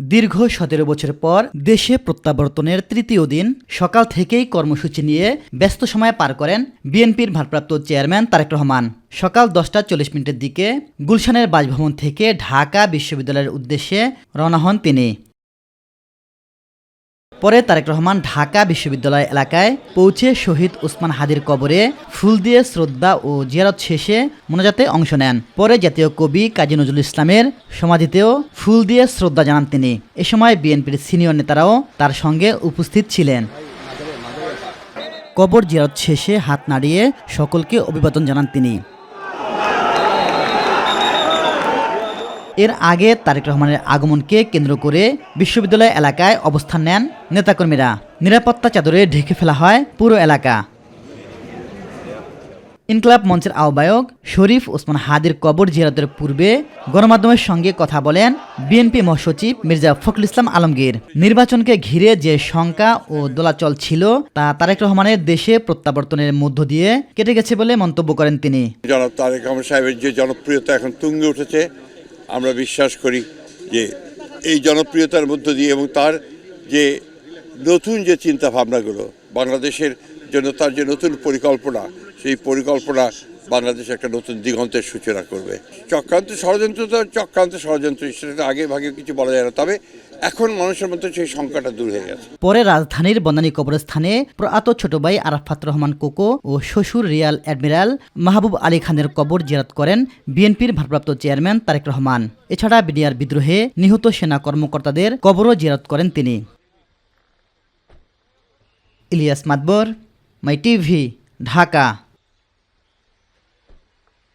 দীর্ঘ ১৭ বছর পর দেশে প্রত্যাবর্তনের তৃতীয় দিন সকাল থেকেই কর্মসূচি নিয়ে ব্যস্ত সময় পার করেন বিএনপির ভারপ্রাপ্ত চেয়ারম্যান তারেক রহমান। সকাল ১০টা ৪০ মিনিটের দিকে গুলশানের বাসভবন থেকে ঢাকা বিশ্ববিদ্যালয়ের উদ্দেশ্যে রওনা হন তিনি। পরে তারেক রহমান ঢাকা বিশ্ববিদ্যালয় এলাকায় পৌঁছে শহীদ ওসমান হাদির কবরে ফুল দিয়ে শ্রদ্ধা ও জিয়ারত শেষে মোনাজাতে অংশ নেন। পরে জাতীয় কবি কাজী নজরুল ইসলামের সমাধিতেও ফুল দিয়ে শ্রদ্ধা জানান তিনি। এ সময় বিএনপির সিনিয়র নেতারাও তার সঙ্গে উপস্থিত ছিলেন। কবর জিয়ারত শেষে হাত নাড়িয়ে সকলকে অভিবাদন জানান তিনি। এর আগে তারেক রহমানের আগমনকে কেন্দ্র করে বিশ্ববিদ্যালয় এলাকায় অবস্থান নেন নেতাকর্মীরা। নিরাপত্তা চাদরে ঢেকে ফেলা হয় পুরো এলাকা। ইনকলাব মঞ্চের আহ্বায়ক শরীফ ওসমান হাদির কবর জিয়ারতের পূর্বে গণমাধ্যমের সঙ্গে কথা বলেন বিএনপি মহাসচিব মির্জা ফখরুল ইসলাম আলমগীর। নির্বাচনকে ঘিরে যে শঙ্কা ও দোলাচল ছিল তা তারেক রহমানের দেশে প্রত্যাবর্তনের মধ্য দিয়ে কেটে গেছে বলে মন্তব্য করেন তিনি। জনাব তারেক রহমান সাহেবের যে জনপ্রিয়তা এখন তুঙ্গে উঠেছে, আমরা বিশ্বাস করি যে এই জনপ্রিয়তার মধ্য দিয়ে এবং তার যে নতুন যে চিন্তা ভাবনাগুলো বাংলাদেশের জন্য, তার যে নতুন পরিকল্পনা, সেই পরিকল্পনা বাংলাদেশে একটা নতুন দিগন্তের সূচনা করবে। চক্রান্ত ষড়যন্ত্র সেটা আগে ভাগে কিছু বলা যায় না, তবে এখন মানুষের মধ্যে সেই সংখ্যাটা দূর হয়ে গেছে। পরে রাজধানীর বনানী কবরস্থানে প্রয়াত ছোট ভাই আরাফাত রহমান কোকো ও শ্বশুর রিয়াল অ্যাডমিরাল মাহবুব আলী খানের কবর জিয়ারত করেন বিএনপির ভারপ্রাপ্ত চেয়ারম্যান তারেক রহমান। এছাড়া বিডিআর বিদ্রোহে নিহত সেনা কর্মকর্তাদের কবরও জিয়ারত করেন তিনি। ইলিয়াস মাতবর, মাই টিভি, ঢাকা।